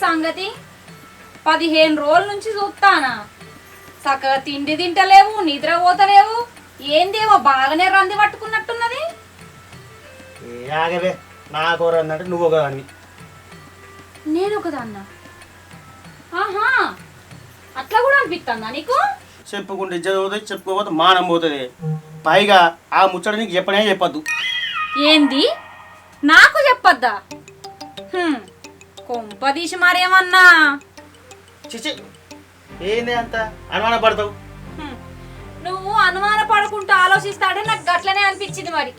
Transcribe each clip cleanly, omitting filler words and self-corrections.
సంగతి 15 రోజుల నుంచి చూస్తానా చక్కగా తిండి తింటలేవు నిద్ర పోతలేవు ఏందేమో బాగానే రంది పట్టుకున్నట్టున్నది ఆగవే నాకు రందంటే నువ్వు ఒక దానివి నేను ఒకదాన్నా ఆహా అట్లా కూడా అనిపిస్తుందా నీకు చెప్పుకుంటే ఇజ్జత పోతుంది చెప్పుకోకపోతే మానం పోతుంది పైగా ఆ ముచ్చట నీకు చెప్పనే చెప్పద్దు ఏంది నాకు చెప్పొద్దా కొంపదీసి మరేమన్నా చిచి ఏంది అంత అనుమాన పడతావు నువ్వు అనుమాన పడుకుంటూ ఆలోచిస్తాడే నాకు గట్లనే అనిపించింది మరి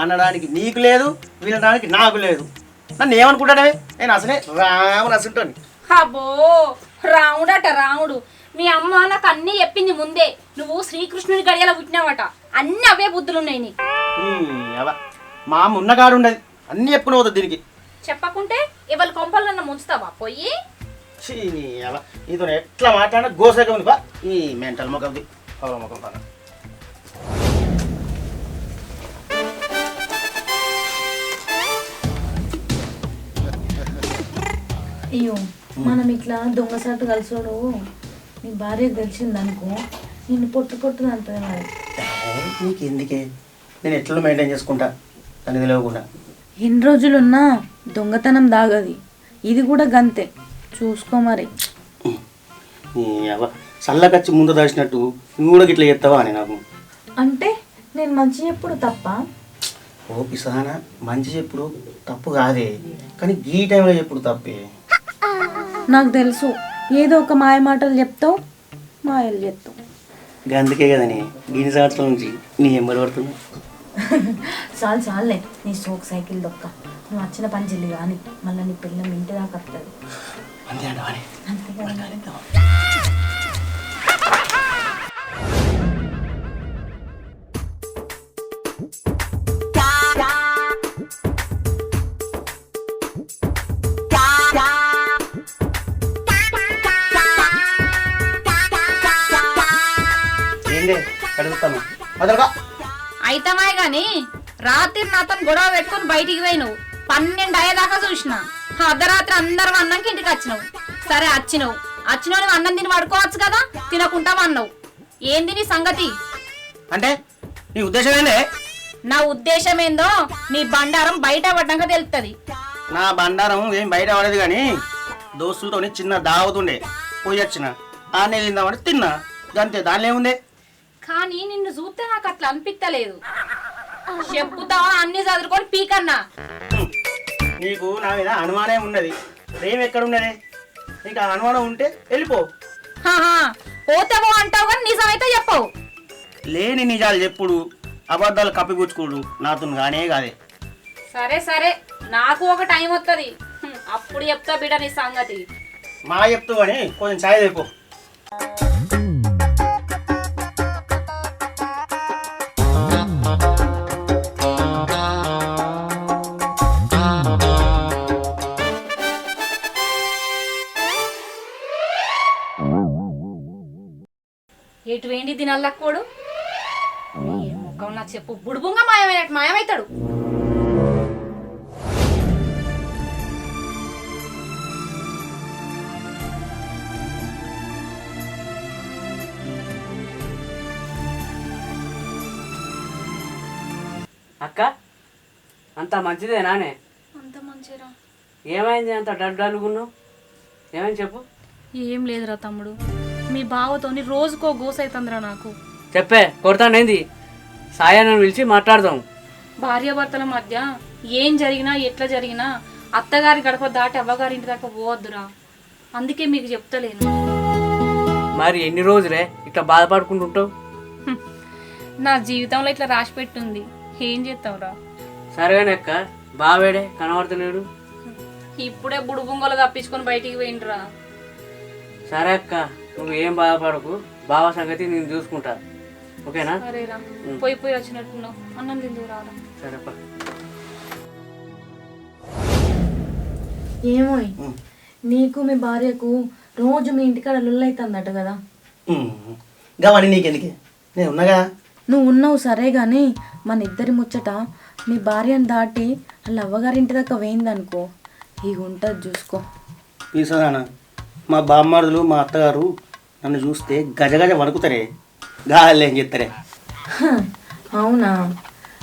అనడానికి నీకు లేదు వినడానికి నాకు లేదు నన్ను ఏమనుకుంటానే నేను అసలే రాముని అసంటోని అబ్బో రాముడట రాముడు మీ అమ్మ నాకు అన్నీ చెప్పింది ముందే నువ్వు శ్రీకృష్ణుని గడియలో పుట్టినావట అన్ని అవే బుద్ధులున్నాయి నీకు మా అమ్మ ఉన్నగాడు ఉండదు అన్నీ చెప్పుకుని పోతుంది దీనికి చెప్పకుంటే ఇవాళ కొంపలు నన్ను ముంచుతావా పోయి నీతో ఎట్లా మాట్లాడినా గోసగా ఉంది బా ఈ మెంటల్ మొక్కది పవల మొక్కం పద అయ్యో మనం ఇట్లా దొంగసాటు కలిసోడు నీ భార్యకు తెలిసిందనుకో నిన్ను పొట్టు అంటది మరి నీకు ఎందుకే నేను ఎట్లా మెయింటైన్ చేసుకుంటా దానికి తెలియకుండా ఎన్ని రోజులున్నా దొంగతనం దాగది ఇది కూడా గంతే చూసుకో మరి చల్లకచ్చి ముందు దాచినట్టు నువ్వు కూడా ఇట్లా చేస్తావా అని నాకు అంటే నేను మంచి చెప్పుడు తప్ప ఓ పిసానా మంచి చెప్పుడు తప్పు కాదే కానీ ఈ టైంలో చెప్పుడు తప్పే నాకు తెలుసు ఏదో ఒక మాయ మాటలు చెప్తావు మాయలు చెప్తావు అందుకే కదని దీని సంవత్సరం నుంచి నీ ఎంబడి పడుతున్నా చాలే నీ స్ట్రోక్ సైకిల్ దొక్క నువ్వు వచ్చిన పని చెల్లి కానీ మళ్ళీ నీ పిల్లలు ఇంటి దాకా వస్తుంది అంతే అంటవాని అంతే కదా ఏందే అడుగుతాను మొదలుగా అయితమాయ్ గాని రాత్రి నాతో గొడవ పెట్టుకుని బయటికి పోయినావు 12 అయ్యేదాకా చూసిన అర్ధరాత్రి అందరం అన్నంకి ఇంటికి వచ్చినావు సరే వచ్చినావు నువ్వు అన్నం తిని పడుకోవచ్చు కదా తినకుంటావు అన్నావు ఏంది నీ సంగతి అంటే నీ ఉద్దేశం ఏందే నా ఉద్దేశం ఏందో నీ బండారం బయట పడ్డాక తెలుస్తుంది నా బండారం ఏం బయట పడేది కానీ దోస్తులతో చిన్న దావతుండే పోయి వచ్చిన ఆనే తిందామని తిన్నా అంతే దానిలో ఏముంది కానీ నిన్ను చూస్తే నాకు అట్లా అనిపించలేదు చెప్పుతావా అన్ని చదువుకొని పీకన్నా నీకు నా మీద అనుమానం ఉన్నది ప్రేమ ఎక్కడ ఉన్నది నీకు ఆ అనుమానం ఉంటే వెళ్ళిపో పోతావో అంటావు కానీ నిజమైతే చెప్పవు లేని నిజాలు చెప్పుడు అబద్ధాలు కప్పిపుచ్చుకోడు నాతో కానే కాదే సరే నాకు ఒక టైం వస్తుంది అప్పుడు చెప్తా బిడ్డ నీ సంగతి మా చెప్తూ అని కొంచెం ఛాయ్ తెపో ఎటు వేయండి దీని అల్లక్కోడు ముఖం నాకు చెప్పు బుడుబుంగా మాయమవుతాడు అక్క అంత మంచిదేనానే అంత మంచిరా ఏమైంది అంత డల్లుగున్నావు ఏమైంది చెప్పు ఏం లేదురా తమ్ముడు మీ బావతోని రోజుకో గోసైతుందిరా నాకు చెప్పే కొడతానేంది సాయాన్ని పిలిచి మాట్లాడదాం భార్యాభర్తల మధ్య ఏం జరిగినా ఎట్లా జరిగినా అత్తగారి గడప దాటి అవ్వగారి ఇంటి దాకా పోవద్దురా అందుకే మీకు చెప్తలేను మరి ఎన్ని రోజులే ఇట్లా బాధపడుకుంటుంటావు నా జీవితంలో ఇట్లా రాసి పెట్టుంది ఏం చేస్తావురా సరేగానే అక్క బావేడే కనబడుతున్నాడు ఇప్పుడే బుడుబుంగలు తప్పించుకొని బయటికి పోయిండ్రా సరే అక్క నువ్వు ఏం బాధపడకు బావ సంగతి నేను చూసుకుంటా ఓకేనా సరేరా పోయి వచ్చినట్టున్నావు అన్నం తిందుకు రావడం సరేపా ఏమో నీకు మీ భార్యకు రోజు మీ ఇంటికాడ లొల్లైతుందట కదా గవని నీకెందుకే నేను ఉన్నాగా నువ్వు ఉన్నావు సరే కానీ మన ఇద్దరి ముచ్చట మీ భార్యను దాటి వాళ్ళ అవ్వగారింటి దాకా వేయిందనుకో ఇక ఉంటుంది చూసుకో పీసదానా మా బామ్మారుదులు మా అత్తగారు నన్ను చూస్తే గజగజ వణుకుతారే గాలి ఏం చెప్తారే. హ, అవునా?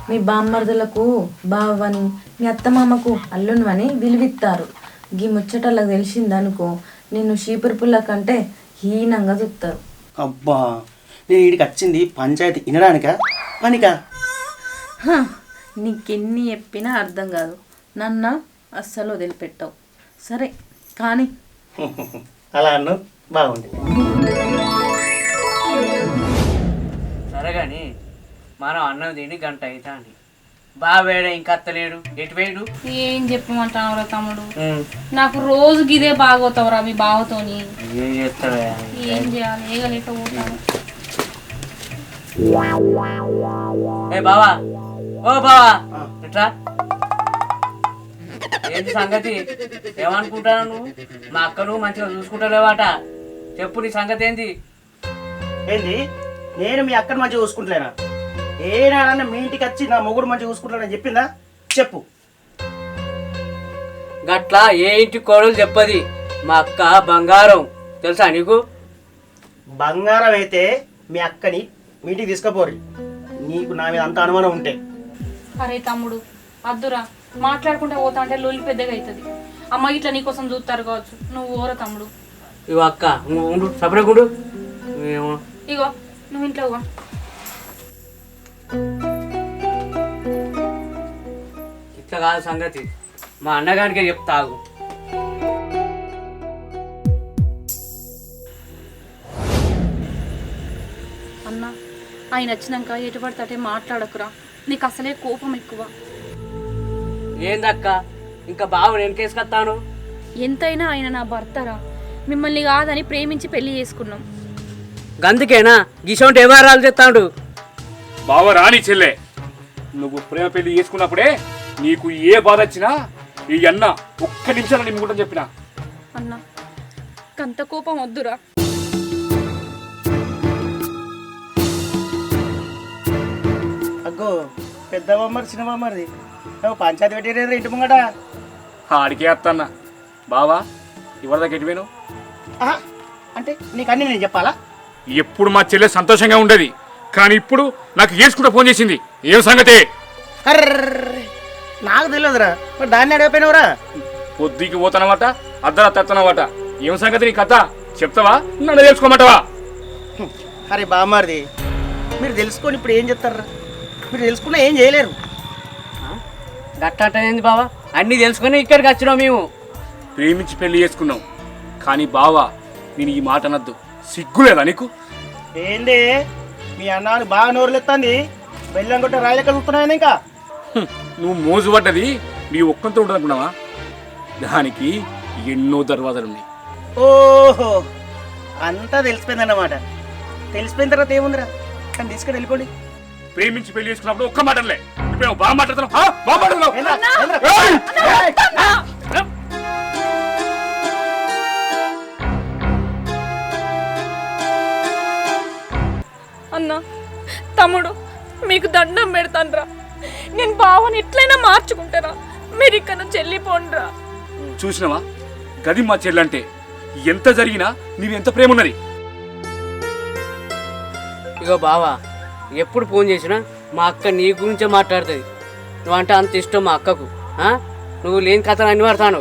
మీ బామ్మర్దులకు బావని మీ అత్తమామకు అల్లునివని విలువిస్తారు. గీ ముచ్చటలకు తెలిసిందనుకో నిన్ను చీపురు పుల్ల కంటే హీనంగా చూస్తారు. అబ్బా నేను వీడికి వచ్చింది పంచాయతీ వినడానికా పనికా? హ, నీకెన్ని చెప్పినా అర్థం కాదు. నన్ను అస్సలు వదిలిపెట్టావు. సరే కానీ అలా అన్ను బాగుంది. సరే కానీ మనం అన్నం తిని గంట అవుతా అండి. బావేడ ఇంకా అత్తలేడు, ఎటు వేడు? ఏం చెప్పమంటావురా తమ్ముడు, నాకు రోజు గిదే బాగోతావురా మీ బావతోని. ఏం చేస్తావా? ఏం చేయాలి, ఏగలేక పోతాను. ఏ బావా, ఓ బావా, ఇట్లా ఏంటి సంగతి? ఏమనుకుంటాను నువ్వు? మా అక్కను మంచిగా చూసుకుంటలేవాట. చెప్పు నీ సంగతి ఏంది? ఏంది నేను మీ అక్కని మంచిగా చూసుకుంటలేనా? ఏనాడన్నా మీ ఇంటికి వచ్చి నా మొగుడు మంచిగా చూసుకుంటానని చెప్పిందా? చెప్పు. గట్లా ఏ ఇంటి కోడలు చెప్పది. మా అక్క బంగారం, తెలుసా నీకు? బంగారం అయితే మీ అక్కని మీ ఇంటికి తీసుకుపోరు. నీకు నా మీద అంత అనుమానం ఉంటే. అరే తమ్ముడు అద్దురా, మాట్లాడుకుంటే పోతా అంటే లొల్లి పెద్దగా అవుతుంది. అమ్మ ఇట్లా నీకోసం చూస్తారు కావచ్చు, నువ్వు ఓర తమ్ముడు. ఇగో అక్క, నువ్వు ఉండు, సపరేకుండు. ఇగో నువ్వు ఇంట్లో ఇగో. ఇట్లా కాదు సంగతి, మా అన్నగారికే చెప్తాగు. అన్న ఆయన వచ్చినాక ఎటు పడితే అటే మాట్లాడకురా, నీకు అసలే కోపం ఎక్కువ. ఏందక్క, ఇంకా బావ నేను కేసుకొస్తాను. ఎంతైనా ఆయన నా భర్తరా, మిమ్మల్ని కాదని ప్రేమించి పెళ్లి చేసుకున్నాం. గందుకేనా గిసోంటి వ్యవహారాలు చెప్తాడు. బావ రాని చెల్లె, నువ్వు ప్రేమ పెళ్లి చేసుకున్నప్పుడే నీకు ఏ బాధ వచ్చినా ఈ అన్న ఒక్క నిమిషాలు నిమ్ముకుంటని చెప్పిన. అన్న కంత కోపం వద్దురా. అగ్గో పెద్ద బొమ్మరి చిన్న బొమ్మరిది నువ్వు పంచాయతీ పెట్టేది ఇంటి ముంగట. ఆడికే వస్తాన్న. బావా ఎవరిదాకా ఎటువేను? ఆహా, అంటే నీకు అన్నీ నేను చెప్పాలా? ఎప్పుడు మా చెల్లె సంతోషంగా ఉండేది, కానీ ఇప్పుడు నాకు ఏసుకుంటూ ఫోన్ చేసింది. ఏం సంగతి? అర్రే నాకు తెలియదురా, మరి దాన్ని అడిగిపోయినవురా? పొద్దుకి పోతానమాట, అర్ధరాత్రి వస్తానమాట. ఏం సంగతి నీ కథ చెప్తావా, నన్ను తెలుసుకోమంటావా? అరే బామ్మారిది, మీరు తెలుసుకొని ఇప్పుడు ఏం చెప్తారా? మీరు తెలుసుకున్నా ఏం చేయలేరు. గట్ట ఏంది బావా, అన్నీ తెలుసుకొని ఇక్కడికి వచ్చినాం మేము. ప్రేమించి పెళ్లి చేసుకున్నాం, కానీ బావా నేను ఈ మాట అనద్దు. సిగ్గులేదా నీకు? ఏంది మీ అన్నాను బాగా నోరులెత్తాంది, బెల్లం కొట్టే రాయలెక్క చూస్తున్నాయని. ఇంకా నువ్వు మోజు పడ్డది నీ ఒక్కంతో ఉంటుంది అనుకున్నావా? దానికి ఎన్నో దర్వాజాలున్నాయి. ఓహో అంతా తెలిసిపోయిందన్నమాట. తెలిసిపోయిన తర్వాత ఏముందిరా, కానీ తీసుకొని వెళ్ళిపోండి. ప్రేమించి పెళ్లి చేసుకున్నప్పుడు ఒక్క మాటలే, ఇప్పుడు బాగా మాట్లాడుతున్నావు, బాగా మాట్లాడుతున్నావు. ఏంద్రా? ఏంద్రా? అన్న తమ్ముడు మీకు దండం పెడతాన్రా, నేను బావని ఎట్లయినా మార్చుకుంటారా, మీరు ఇక్కడ నుంచి వెళ్ళిపోండ్రా. చూసినవా గది మా చెల్లంటే, ఎంత జరిగినా నీవు ఎంత ప్రేమ ఉన్నది. ఇగో బావా, ఎప్పుడు ఫోన్ చేసినా మా అక్క నీ గురించే మాట్లాడుతుంది. నువ్వంటే అంత ఇష్టం మా అక్కకు. నువ్వు లేని కథలు అన్ని పడతాను.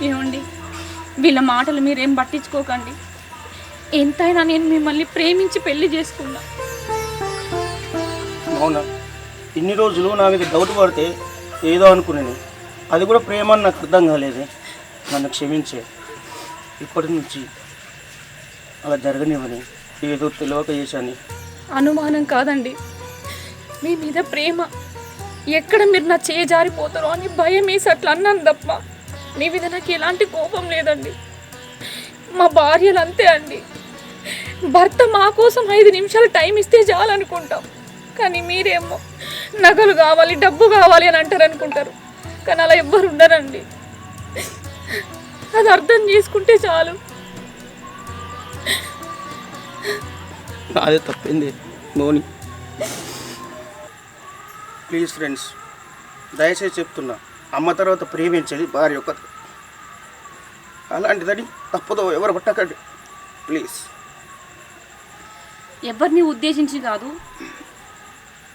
ఏమండి వీళ్ళ మాటలు మీరేం పట్టించుకోకండి. ఎంతైనా నేను మిమ్మల్ని ప్రేమించి పెళ్లి చేసుకున్నా. అవునా, ఇన్ని రోజులు నా మీద డౌట్ పడితే ఏదో అనుకున్నాను, అది కూడా ప్రేమ అని నాకు అర్థం కాలేదు. నన్ను క్షమించే. ఇప్పటి నుంచి అలా జరగనివ్వని, ఏదో తెలియక చేశాను. అనుమానం కాదండి, మీ మీద ప్రేమ. ఎక్కడ మీరు నా చేయి జారిపోతారో అని భయం వేసి అట్లా అన్నాను తప్ప మీ మీద నాకు ఎలాంటి కోపం లేదండి. మా భార్యలు అంతే అండి, భర్త మా కోసం 5 నిమిషాలు టైం ఇస్తే చాలనుకుంటాం, కానీ మీరేమో నగలు కావాలి, డబ్బు కావాలి అని అంటారు అనుకుంటారు. కానీ అలా ఎవ్వరు ఉండరండి. అది అర్థం చేసుకుంటే చాలు. అదే తప్పింది మోని. ప్లీజ్ ఫ్రెండ్స్, దయచేసి చెప్తున్నా, అమ్మ తర్వాత ప్రేమించేది భార్య ఒక్కతే. అలాంటిదని తప్పదో ఎవరు పట్టకండి ప్లీజ్. ఎవరిని ఉద్దేశించి కాదు,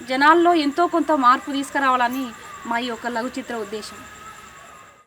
జనాల్లో ఎంతో కొంత మార్పు తీసుకురావాలని మా ఈ యొక్క లఘు చిత్ర ఉద్దేశం.